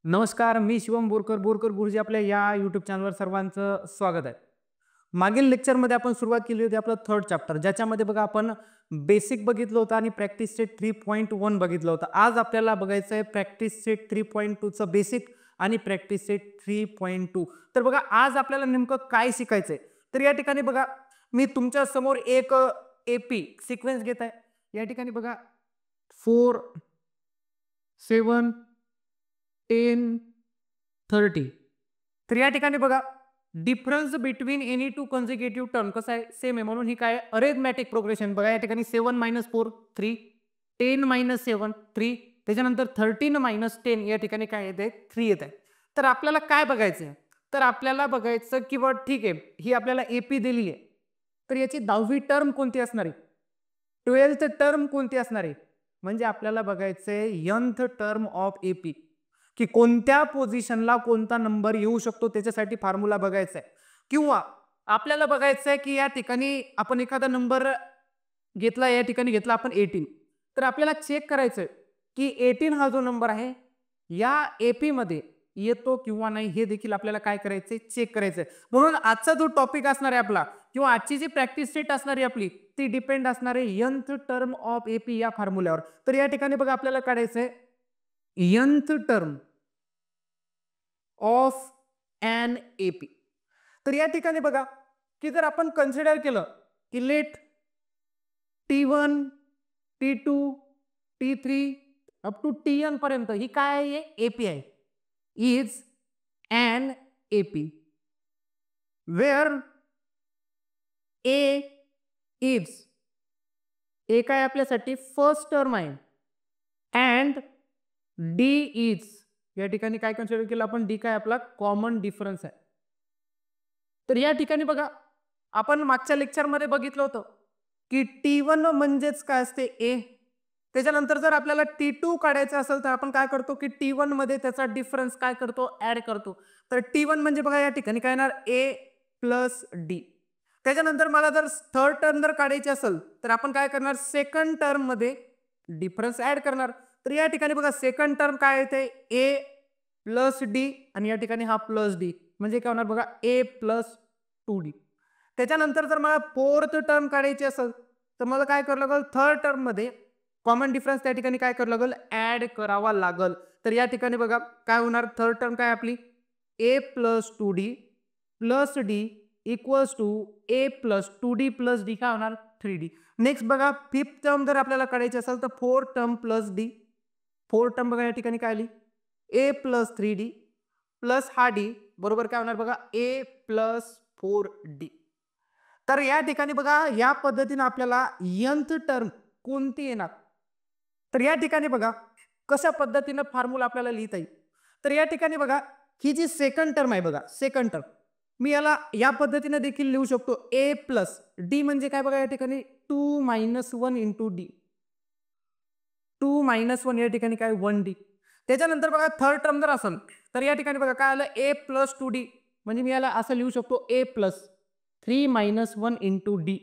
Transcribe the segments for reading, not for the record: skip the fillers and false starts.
नमस्कार, मी शिवम बोरकर गुरुजी आपल्या या यूट्यूब चॅनलवर सर्वांचं स्वागत आहे. मागील लेक्चरमध्ये आपण सुरुवात केली होती आपलं थर्ड चॅप्टर, ज्याच्यामध्ये बघा आपण बेसिक बघितलं होतं आणि प्रॅक्टिस सेट 3.1 बघितलं होतं. आज आपल्याला बघायचं आहे प्रॅक्टिस सेट 3.2चं बेसिक आणि प्रॅक्टिस सेट 3.2. तर बघा आज आपल्याला नेमकं काय शिकायचंय. तर या ठिकाणी बघा मी तुमच्या समोर एक एपी सिक्वेन्स घेत आहे. या ठिकाणी बघा 4, 7, 10, 30. तर या ठिकाणी बघा difference between any to consecutive term कसं आहे सेम आहे, म्हणून ही काय अरेथमॅटिक प्रोग्रेशन. बघा या ठिकाणी 7 - 4 3, 10 - 7 3, त्याच्यानंतर 13 - 10 या ठिकाणी काय येते 3 येत आहे. तर आपल्याला काय बघायचं आहे, तर आपल्याला बघायचं की बा ठीक आहे ही आपल्याला एपी दिली आहे, तर याची 10वी टर्म कोणती असणार आहे, 12th टर्म कोणती असणार आहे, म्हणजे आपल्याला बघायचंय nth टर्म ऑफ एपी, की कोणत्या पोझिशनला कोणता नंबर येऊ शकतो त्याच्यासाठी फॉर्म्युला बघायचा आहे. किंवा आपल्याला बघायचं आहे की या ठिकाणी आपण एखादा नंबर घेतला, या ठिकाणी घेतला आपण 18, तर आपल्याला चेक करायचं की 18 हा जो नंबर आहे या एपी मध्ये येतो किंवा नाही, हे देखील आपल्याला काय करायचंय चेक करायचंय. म्हणून आजचा जो टॉपिक असणार आहे आपला किंवा आजची जी प्रॅक्टिस सेट असणार आहे आपली ती डिपेंड असणार आहे nth टर्म ऑफ एपी या फॉर्म्युल्यावर. तर या ठिकाणी बघा आपल्याला काढायचंय nth term of an AP. तर या ठिकाणी बघा की जर आपण कन्सिडर केलं की late T1, T2, T3 up to Tn पर्यंत ही काय आहे एपी आहे, is an AP where a is, a काय आपल्यासाठी फर्स्ट टर्म आहे अँड डी इज, या ठिकाणी काय कन्सिडर केलं आपण डी काय आपला कॉमन डिफरन्स आहे. तर या ठिकाणी बघा आपण मागच्या लेक्चरमध्ये बघितलं होतं की T1 म्हणजेच काय असते ए, त्याच्यानंतर जर आपल्याला T2 काढायचं असेल तर आपण काय करतो की T1 मध्ये त्याचा डिफरन्स काय करतो ऍड करतो. तर T1 म्हणजे बघा या ठिकाणी काय येणार ए प्लस डी. त्याच्यानंतर मला जर थर्ड टर्म जर काढायची असेल तर आपण काय करणार सेकंड टर्म मध्ये डिफरन्स ऍड करणार. तर या ठिकाणी बघा सेकंड टर्म काय येते ए प्लस डी आणि या ठिकाणी हा प्लस डी म्हणजे काय होणार बघा ए प्लस 2d. त्याच्यानंतर जर मला फोर्थ टर्म काढायची असेल तर मला काय करावं लागेल थर्ड टर्म मध्ये कॉमन डिफरन्स त्या ठिकाणी काय करावं लागेल ऍड करावा लागेल. तर या ठिकाणी बघा काय होणार थर्ड टर्म काय आपली a plus 2d plus d equals to a plus 2d plus d काय होणार 3d. नेक्स्ट बघा फिफ्थ टर्म जर आपल्याला काढायची असेल तर fourth term plus D, fourth term बघा या ठिकाणी काय आली ए प्लस 3d प्लस हा डी बरोबर काय होणार बघा ए प्लस 4d. तर या ठिकाणी बघा या पद्धतीने आपल्याला nth टर्म कोणती येणार, तर या ठिकाणी बघा कशा पद्धतीने फॉर्म्युला आपल्याला लिहिता येईल. तर या ठिकाणी बघा ही जी सेकंड टर्म आहे बघा सेकंड टर्म मी याला या पद्धतीने देखील लिहू शकतो ए प्लस डी म्हणजे काय बघा या ठिकाणी 2 - 1 इंटू डी, 2 - 1 या ठिकाणी काय 1d. त्याच्यानंतर बघा थर्ड टर्म जर असेल तर या ठिकाणी बघा काय आलं ए प्लस 2d म्हणजे मी याला असं लिहू शकतो a plus 3 - 1 into d.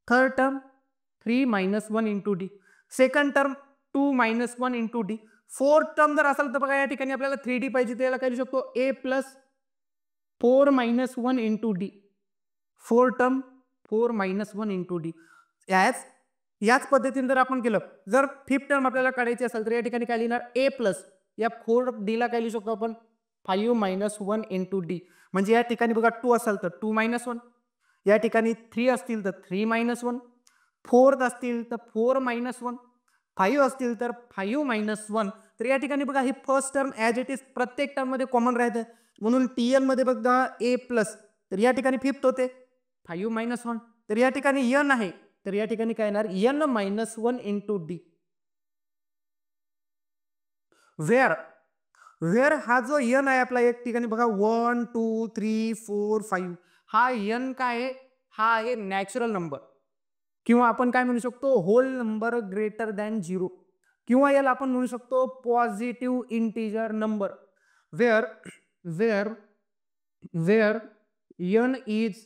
Third term 3 - 1 into d, second term 2 - 1 into d. Fourth term जर असेल तर बघा या ठिकाणी आपल्याला 3d पाहिजे, त्याला काय लिहू शकतो a plus 4 - 1 into d. Fourth term 4 - 1 into d. याच पद्धतीने जर आपण केलं जर फिफ्थ टर्म आपल्याला काढायची असेल तर या ठिकाणी काय लिहिणार ए प्लस या 4d ला काय लिहू शकतो आपण 5 - 1 इंटू डी. म्हणजे या ठिकाणी बघा 2 असेल तर 2 - 1, या ठिकाणी 3 असतील तर 3 - 1, फोर्थ असतील तर 4 - 1, 5 असतील तर 5 - 1. तर या ठिकाणी बघा ही first term as it is प्रत्येक टर्म मध्ये कॉमन राहते, म्हणून Tn मध्ये बघा ए प्लस तर या ठिकाणी फिफ्थ होते 5 - 1. तर या ठिकाणी n आहे तर या ठिकाणी काय येणार n - 1 into D. Where where हा जो n आहे आपला एक ठिकाणी बघा 1 2 3 4 5 हा n काय आहे हा आहे नॅचरल नंबर किंवा आपण काय म्हणू शकतो होल नंबर ग्रेटर दॅन 0 किंवा याला आपण म्हणू शकतो positive integer number. Where where where n is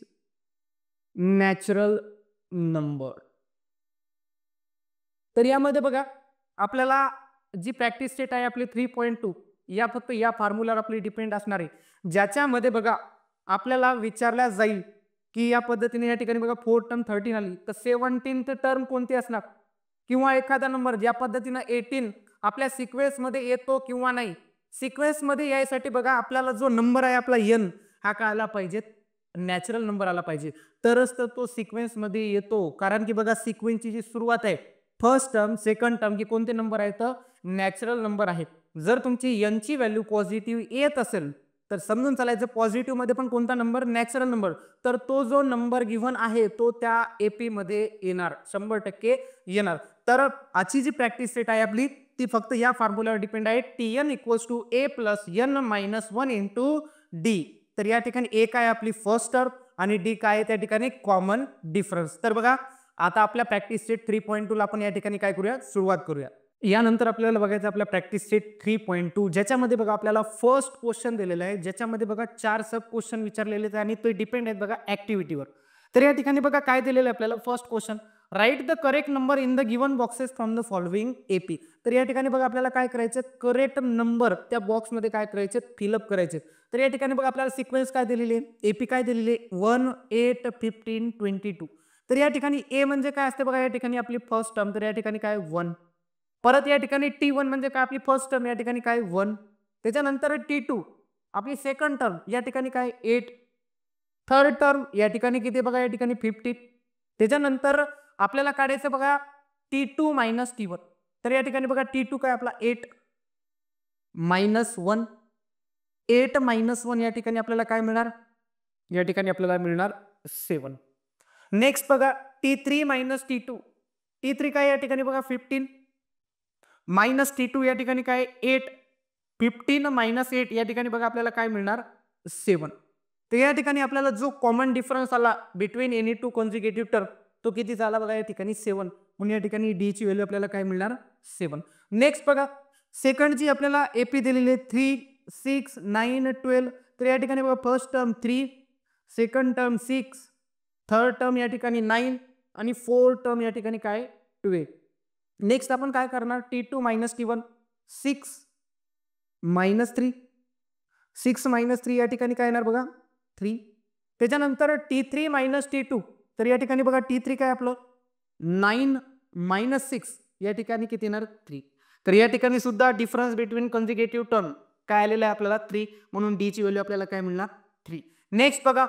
natural number. तर यामध्ये बघा आपल्याला जी प्रॅक्टिस सेट आहे आपली 3.2 या फक्त या फॉर्म्युलावर आपली डिपेंड असणार आहे, ज्याच्यामध्ये बघा आपल्याला विचारल्या जाईल की या पद्धतीने या ठिकाणी बघा 4 टर्म 13 आली तर 17th टर्म कोणती असणार, किंवा एखादा नंबर ज्या पद्धतीनं 18 आपल्या सिक्वेन्स मध्ये येतो किंवा नाही. सिक्वेन्स मध्ये यायसाठी बघा आपल्याला जो नंबर आहे आपला n हा काय आला पाहिजे, नॅचरल नंबर आला पाहिजे, तरच तर तो सिक्वेन्स मध्ये येतो. कारण की बघा सिक्वेन्सची जी सुरुवात आहे फर्स्ट टर्म सेकंड टर्म की कोणते नंबर आहेत, नॅचरल नंबर आहेत. जर तुमची n ची व्हॅल्यू पॉझिटिव्ह येत असेल तर समजून चालायचं पॉझिटिव्ह मध्ये पण कोणता नंबर, नॅचरल नंबर, तर तो जो नंबर गिव्हन आहे तो त्या एपी मध्ये येणार, 100% येणार. तर आजची जी प्रॅक्टिस सेट आहे आपली ती फक्त या फॉर्म्युलावर डिपेंड आहे, Tn = a + n - 1 × d. तर या ठिकाणी a काय आपली फर्स्ट टर्म आणि d काय आहे त्या ठिकाणी कॉमन डिफरन्स. तर बघा आता आपल्या प्रॅक्टिस सेट 3.2 ला आपण या ठिकाणी काय करूया, सुरुवात करूया. यानंतर आपल्याला बघायचं आपल्या प्रॅक्टिस सेट 3.2 ज्याच्यामध्ये बघा आपल्याला फर्स्ट क्वेश्चन दिलेला आहे, ज्याच्यामध्ये बघा 4 सब क्वेश्चन विचारलेले आहेत आणि ते डिपेंड आहेत बघा ऍक्टिव्हिटीवर. तर या ठिकाणी बघा काय दिलेलं आहे आपल्याला, first question write the correct number in the given boxes from the following AP. तर या ठिकाणी बघा आपल्याला काय करायचं, करेक्ट नंबर त्या बॉक्समध्ये काय करायचे, फिलअप करायचे. तर या ठिकाणी बघा आपल्याला सिक्वेन्स काय दिलेली आहे, एपी काय दिलेली आहे 1 8 15 22. तर या ठिकाणी ए म्हणजे काय असते बघा, या ठिकाणी आपली फर्स्ट टर्म, तर या ठिकाणी काय 1. परत या ठिकाणी T1 म्हणजे काय आपली फर्स्ट टर्म, या ठिकाणी काय 1. त्याच्यानंतर T2 आपली सेकंड टर्म, या ठिकाणी काय 8. थर्ड टर्म या ठिकाणी किती बघा, या ठिकाणी 50. त्याच्यानंतर आपल्याला काढायचं बघा T2 - T1. तर या ठिकाणी बघा T2 काय आपला 8 - 1. 8 - 1 या ठिकाणी आपल्याला काय मिळणार, या ठिकाणी आपल्याला मिळणार 7. नेक्स्ट बघा T3 - T2. T3 काय या ठिकाणी बघा 15 मायनस T2 या ठिकाणी काय 8. 15 - 8 या ठिकाणी बघा आपल्याला काय मिळणार 7. तर या ठिकाणी आपल्याला जो कॉमन डिफरन्स आला बिटवीन एनी टू कॉन्जिक्युटिव्ह टर्म तो किती झाला बघा, या ठिकाणी 7. म्हणून या ठिकाणी डी ची व्हॅल्यू आपल्याला काय मिळणार 7. नेक्स्ट बघा सेकंड जी आपल्याला एपी दिलेली आहे 3 6 9 12. तर या ठिकाणी बघा first term 3, second term 6, third term या ठिकाणी 9 आणि फोर्थ टर्म या ठिकाणी काय 12. नेक्स्ट आपण काय करणार, T2 - T1 6 - 3. 6 - 3 या ठिकाणी काय येणार बघा 3. त्याच्यानंतर T3 - T2. तर या ठिकाणी बघा T3 काय आपलं 9 - 6 या ठिकाणी किती येणार 3. तर या ठिकाणी सुद्धा डिफरन्स बिटवीन कॉन्जिक्युटिव्ह टर्म काय आलेला आहे आपल्याला 3. म्हणून डी ची व्हॅल्यू आपल्याला काय मिळणार 3. नेक्स्ट बघा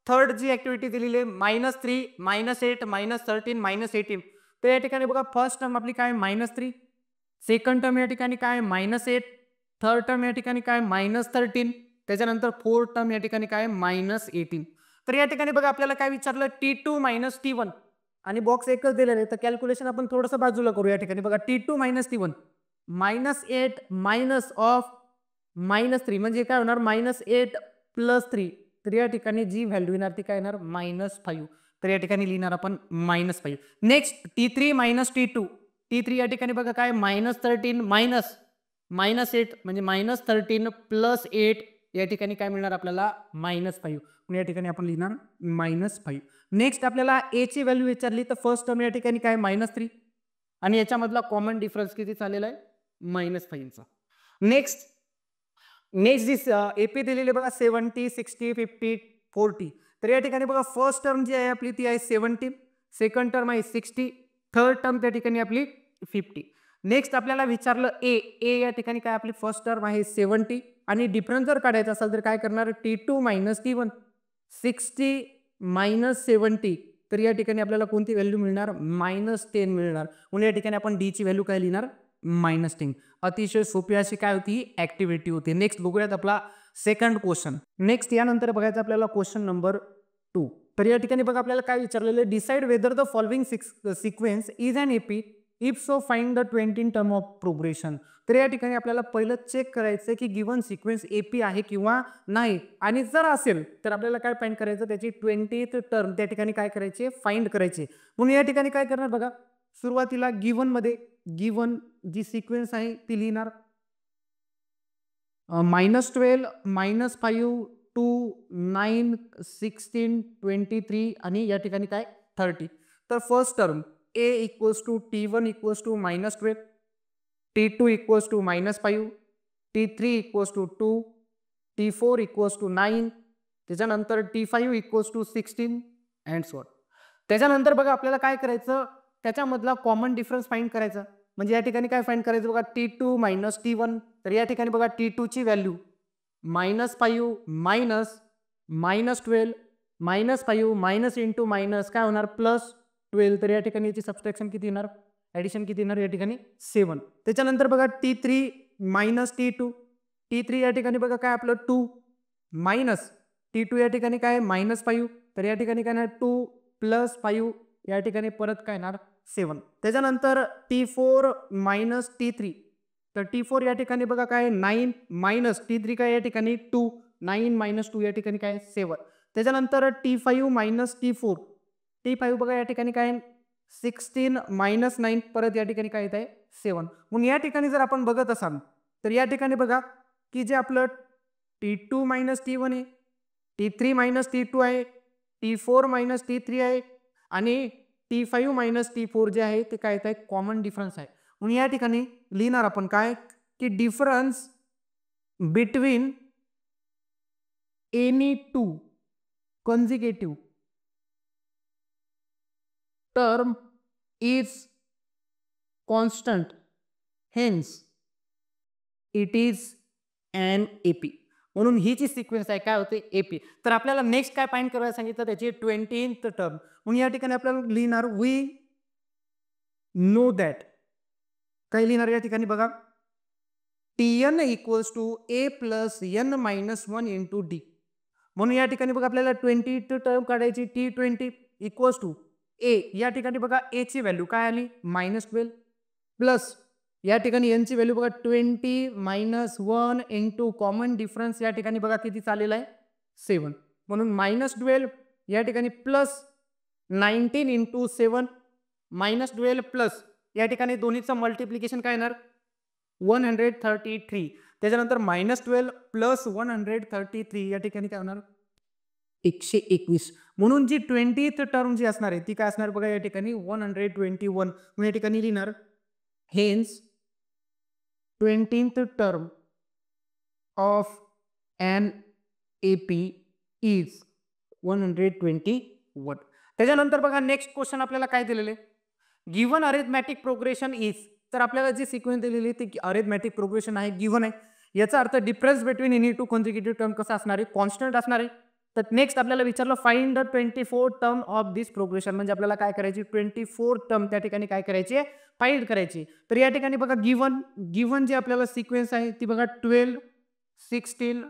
थर्ड जी ऍक्टिव्हिटी दिलेली आहे -3 -8 -13 -18. तर या ठिकाणी बघा फर्स्ट टर्म आपली काय -3, सेकंड टर्म या ठिकाणी काय -8, थर्ड टर्म या ठिकाणी काय -13, त्याच्यानंतर फोर्थ टर्म या ठिकाणी काय -18. तर या ठिकाणी बघा आपल्याला काय विचारलं T2 - T1 आणि बॉक्स एकच दिलेला आहे, तर कॅल्क्युलेशन आपण थोडंसं बाजूला करू. या ठिकाणी बघा T2 - T1 -8 मायनस ऑफ -3 म्हणजे काय होणार -8 + 3. तर या ठिकाणी जी व्हॅल्यू येणार ती काय येणार -5. तर या ठिकाणी लिहिणार आपण -5. Next T3 - T2. T3 या ठिकाणी बघा काय -13 मायनस -8 म्हणजे -13 + 8 या ठिकाणी काय मिळणार आपल्याला -5. या ठिकाणी आपण लिहिणार -5. नेक्स्ट आपल्याला ए ची व्हॅल्यू विचारली तर फर्स्ट टर्म या ठिकाणी काय -3 आणि याच्यामधला कॉमन डिफरन्स किती चाललेला आहे -5चा. नेक्स्ट जी एपी दिलेली बघा 70 60 50 40. तर या ठिकाणी बघा फर्स्ट टर्म जी आहे आपली ती आहे 70, सेकंड टर्म आहे 60, थर्ड टर्म त्या ठिकाणी आपली 50. नेक्स्ट आपल्याला विचारलं ए या ठिकाणी काय आपली फर्स्ट टर्म आहे 70 आणि डिफरन्स जर काढायचा असेल तर काय करणार T2 - T1 60 - 70. तर या ठिकाणी आपल्याला कोणती व्हॅल्यू मिळणार -10 मिळणार. म्हणून या ठिकाणी आपण डी ची व्हॅल्यू काय लिहिणार -10. अतिशय सोपी अशी काय होती ऍक्टिव्हिटी होती. नेक्स्ट बघूयात आपला सेकंड क्वेश्चन. नेक्स्ट यानंतर बघायचं आपल्याला क्वेश्चन नंबर 2. तर या ठिकाणी बघा आपल्याला काय विचारलेलं आहे, decide whether the following sequence is an AP if so find the 20 term of progression. तर या ठिकाणी आपल्याला पहिलं चेक करायचं की गिवन सिक्वेन्स एपी आहे किंवा नाही, आणि जर असेल तर आपल्याला काय फाइंड करायचं, त्याची 20th टर्म त्या ठिकाणी काय करायचे फाइंड करायचे. म्हणून या ठिकाणी काय करणार बघा, सुरुवातीला गिवन मध्ये गिवन जी सिक्वेन्स आहे ती लिहिणार -12 -5 2 9 16 23 आणि या ठिकाणी काय 30. तर first term a = T1 = -12, T2 = -5, T3 equals to 2, T4 equals to 9, त्याच्यानंतर T5 equals to 16 and so on. त्याच्यानंतर बघा आपल्याला काय करायचं, त्याच्यामधला कॉमन डिफरन्स फाइंड करायचा. म्हणजे या ठिकाणी काय फाइंड करायचं बघा, T2 मायनस T1. तर या ठिकाणी बघा T2 ची व्हॅल्यू -5 -12 -5 मायनस इंटू मायनस काय होणार +12. तर या ठिकाणी याची सबट्रॅक्शन किती येणार, ॲडिशन किती येणार या ठिकाणी 7. त्याच्यानंतर बघा T3 मायनस T2. T3 या ठिकाणी बघा काय आपलं 2 मायनस T2 या ठिकाणी काय -5. तर या ठिकाणी काय येणार 2 + 5 या ठिकाणी परत काय येणार 7. त्याच्यानंतर T4 मायनस T3. तर T4 या ठिकाणी बघा काय 9 मायनस T3 काय या ठिकाणी 2 9 - 2 या ठिकाणी काय 7. त्याच्यानंतर T5 मायनस T4. T5 बघा या ठिकाणी काय 16 मायनस 9 परत या ठिकाणी काय येत आहे 7. म्हणून या ठिकाणी जर आपण बघत असाल तर या ठिकाणी बघा की जे आपलं T2 मायनस T1 आहे, T3 मायनस T2 आहे, T4 मायनस T3 आहे आणि T5 मायनस T4 जे आहे ते काय येत आहे कॉमन डिफरन्स आहे. म्हणून या ठिकाणी लिहिणार आपण काय की difference between any to consecutive term is constant, hence it is an AP. म्हणून ही जी सिक्वेन्स आहे काय होते AP. तर आपल्याला नेक्स्ट काय फाइंड करायला सांगितलं त्याची 20th टर्म. म्हणून या ठिकाणी आपल्याला लिहिणार वी नो दॅट काय लिहिणार या ठिकाणी बघा Tn equals to A plus N minus 1 into D. म्हणून या ठिकाणी बघा आपल्याला 20th टर्म काढायची T20 इक्वल्स टू A. या ठिकाणी बघा A ची व्हॅल्यू काय आली -12 प्लस या ठिकाणी N ची व्हॅल्यू बघा 20 मायनस 1 इंटू कॉमन डिफरन्स या ठिकाणी बघा किती चाललेला आहे 7. म्हणून -12 या ठिकाणी प्लस 19 इंटू 7 -12 प्लस या ठिकाणी दोन्हीचं मल्टिप्लिकेशन काय येणार 133. त्याच्यानंतर -12 प्लस 133 या ठिकाणी काय होणार 121. म्हणून जी 20th टर्म जी असणार आहे ती काय असणार बघा या ठिकाणी 121. म्हणून या ठिकाणी लिहिणार hence 20th term of an AP is 121. त्याच्यानंतर बघा नेक्स्ट क्वेश्चन आपल्याला काय दिलेले गिव्हन अरिथमॅटिक प्रोग्रेशन इज. तर आपल्याला जी सिक्वेन्स दिलेली ती अरिथमॅटिक प्रोग्रेशन आहे गिव्हन आहे. याचा अर्थ difference between any two consecutive term कसा असणार आहे कॉन्स्टंट असणार आहे. तर नेक्स्ट आपल्याला विचारलं find the 24 term of this progression. म्हणजे आपल्याला काय करायची 24 टर्म त्या ठिकाणी काय करायची फाइंड करायची. तर या ठिकाणी बघा गिव्हन जी आपल्याला सिक्वेन्स आहे ती बघा 12 16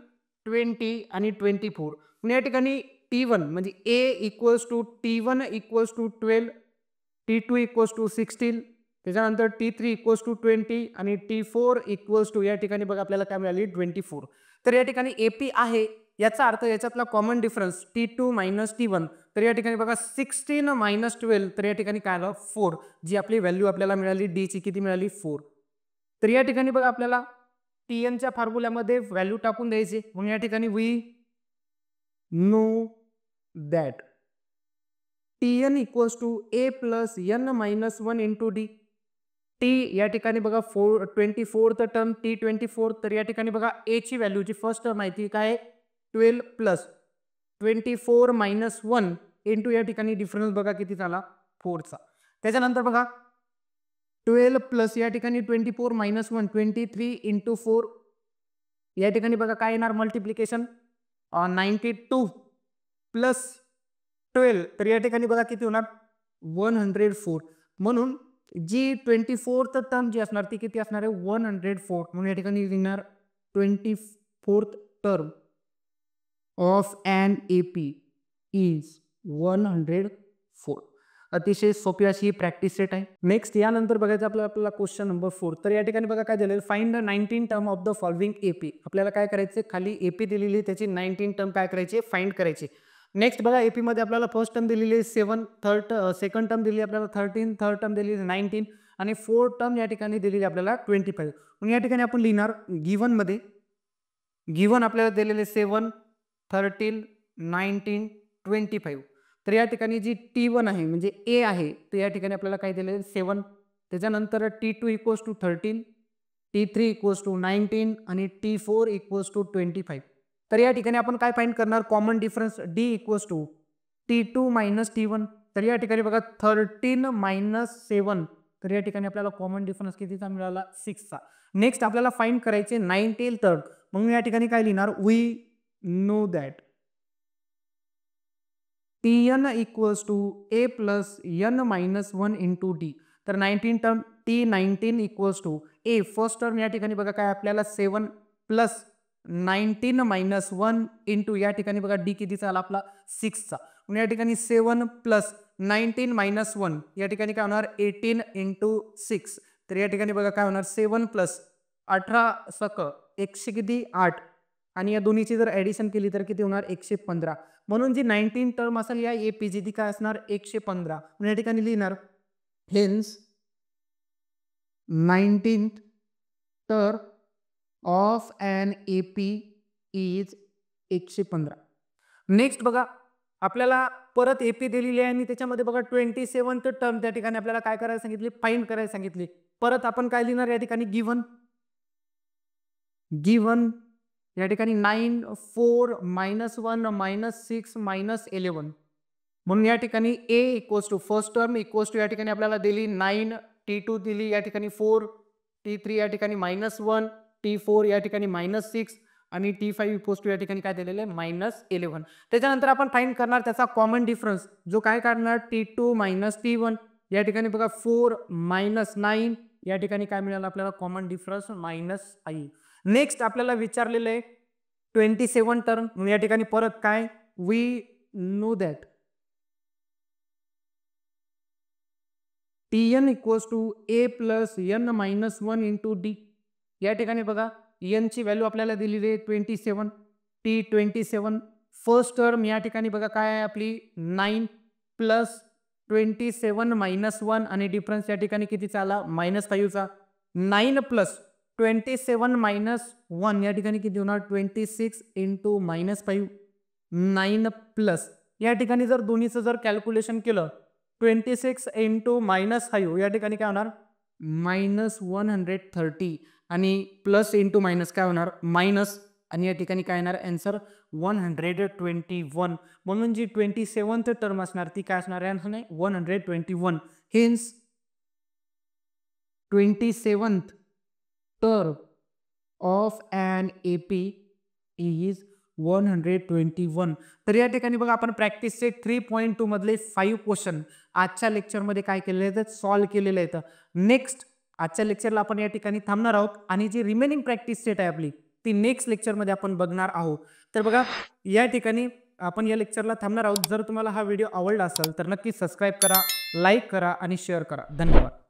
20 आणि 24. या ठिकाणी T1 म्हणजे A equals to T1 equals to 12 T2 equals to 16 त्याच्यानंतर T3 इक्वल्स टू 20 आणि T4 इक्वल्स टू या ठिकाणी बघा आपल्याला काय मिळाली 24. तर या ठिकाणी AP आहे याचा अर्थ याच्यातला common difference T2 minus T1. तर या ठिकाणी बघा 16 मायनस 12 तर या ठिकाणी काय आलं 4. जी आपली व्हॅल्यू आपल्याला मिळाली D ची किती मिळाली 4. तर या ठिकाणी बघा आपल्याला Tn च्या फॉर्म्युल्यामध्ये व्हॅल्यू टाकून द्यायची. म्हणून या ठिकाणी we know that Tn equals to A plus N minus 1 into D. T या ठिकाणी बघा 24th टर्म T24. तर या ठिकाणी बघा A ची व्हॅल्यू जी फर्स्ट टर्म आहे ती काय 12 प्लस 24 मायनस 1 इंटू या ठिकाणी डिफरन्स बघा किती झाला 4चा. त्याच्यानंतर बघा 12 प्लस या ठिकाणी 24 मायनस 1 23 इंटू 4 या ठिकाणी बघा काय येणार मल्टिप्लिकेशन 92 प्लस 12 तर या ठिकाणी बघा किती होणार 104. म्हणून जी 24th टर्म जी असणार ती किती असणार आहे 104. म्हणून या ठिकाणी लिहिणार 24th term of an AP is 104. अतिशय सोपी अशी प्रॅक्टिस सेट आहे. नेक्स्ट यानंतर बघायचं आपल्याला क्वेश्चन नंबर 4. तर या ठिकाणी बघा काय दिलेलं find the 19 term of the following AP. आपल्याला काय करायचे खाली AP दिलेली त्याची 19 टर्म काय करायची फाइंड करायची. नेक्स्ट बघा AP मध्ये आपल्याला फर्स्ट टर्म दिलेली आहे 7 सेकंड टर्म दिलेली आपल्याला 13 थर्ड टर्म दिलेली 19 आणि फोर्थ टर्म या ठिकाणी दिलेली आपल्याला 25. म्हणून या ठिकाणी आपण लिहिणार गिव्हन मध्ये गिव्हन आपल्याला दिलेले 7 13 19 25. तर या ठिकाणी जी T1 आहे म्हणजे A आहे तर या ठिकाणी आपल्याला काय दिलेलं 7. त्याच्यानंतर T2 equals to 13 T3 equals to 19 आणि T4 इक्वल्स टू 25. तर या ठिकाणी आपण काय फाइंड करणार, common difference D equals to T2 minus T1. तर या ठिकाणी बघा 13 मायनस 7. तर या ठिकाणी आपल्याला कॉमन डिफरन्स कितीचा मिळाला, 6चा. नेक्स्ट आपल्याला फाइंड करायचे 9th टर्म. मग या ठिकाणी काय लिहिणार, we know that Tn equals to A plus n minus 1 into D. तर 19 term T19 equals to A. First term या ठिकाणी बघा काय आपल्याला 7 प्लस 19 मायनस 1 इंटू या ठिकाणी बघा D कितीचा आला आपला 6चा. या ठिकाणी 7 प्लस 19 मायनस 1 या ठिकाणी काय होणार 18 इंटू 6. तर या ठिकाणी बघा काय होणार 7 प्लस 18 सक 100 किती 8 आणि या दोन्हीची जर ऍडिशन केली तर किती होणार 115. म्हणून जी 19 टर्म असेल या एपीजी ती काय असणार 115. या ठिकाणी लिहिणार hence 19th term of an AP is 115. Next बघा आपल्याला परत एपी दिलेली आहे आणि त्याच्यामध्ये बघा 27th टर्म त्या ठिकाणी आपल्याला काय करायला सांगितली, फाइंड करायला सांगितली. परत आपण काय लिहिणार या ठिकाणी गिवन या ठिकाणी 9 4 मायनस 1 मायनस 6 मायनस 11. म्हणून या ठिकाणी a equals to first term equals to या ठिकाणी आपल्याला दिली 9 T2 दिली या ठिकाणी 4 T3 या ठिकाणी मायनस 1 T4 या ठिकाणी मायनस 6 आणि T5 इक्वल्स टू या ठिकाणी काय दिलेलं आहे मायनस 11. त्याच्यानंतर आपण फाइंड करणार त्याचा कॉमन डिफरन्स जो काय काढणार T2 मायनस T1. या ठिकाणी बघा 4 मायनस 9 या ठिकाणी काय मिळालं आपल्याला कॉमन डिफरन्स -i. नेक्स्ट आपल्याला विचारलेलं आहे 27 टर्म. या ठिकाणी परत काय we know that Tn equals to A plus n minus 1 into D. या ठिकाणी बघा n ची व्हॅल्यू आपल्याला दिलेली आहे 27. T27 फर्स्ट टर्म या ठिकाणी बघा काय आहे आपली 9 प्लस 27 मायनस 1 आणि डिफरन्स या ठिकाणी कितीचा आला -5चा. 9 प्लस 27 मायनस 1 या ठिकाणी किती होणार 26 इंटू -5. 9 प्लस या ठिकाणी जर दोन्हीचं जर कॅल्क्युलेशन केलं 26 इंटू -5 या ठिकाणी काय होणार -130 आणि प्लस इंटू मायनस काय होणार मायनस आणि या ठिकाणी काय येणार आन्सर 121. म्हणून जी 27th टर्म असणार ती काय असणार आहे 121. Hence 27th term of an AP is 121. तर या ठिकाणी बघा आपण प्रॅक्टिसचे 3.2 मधले 5 क्वेश्चन आजच्या लेक्चरमध्ये काय केलेले आहेत सॉल्व्ह केलेले आहेत. नेक्स्ट आजच्या लेक्चरला आपण या ठिकाणी थांबणार आहोत आणि जी रिमेनिंग प्रॅक्टिस सेट आहे आपली ती नेक्स्ट लेक्चरमध्ये आपण बघणार आहोत. तर बघा या ठिकाणी आपण या लेक्चरला थांबणार आहोत. जर तुम्हाला हा व्हिडिओ आवडला असेल तर नक्की सबस्क्राईब करा, लाईक करा आणि शेअर करा. धन्यवाद.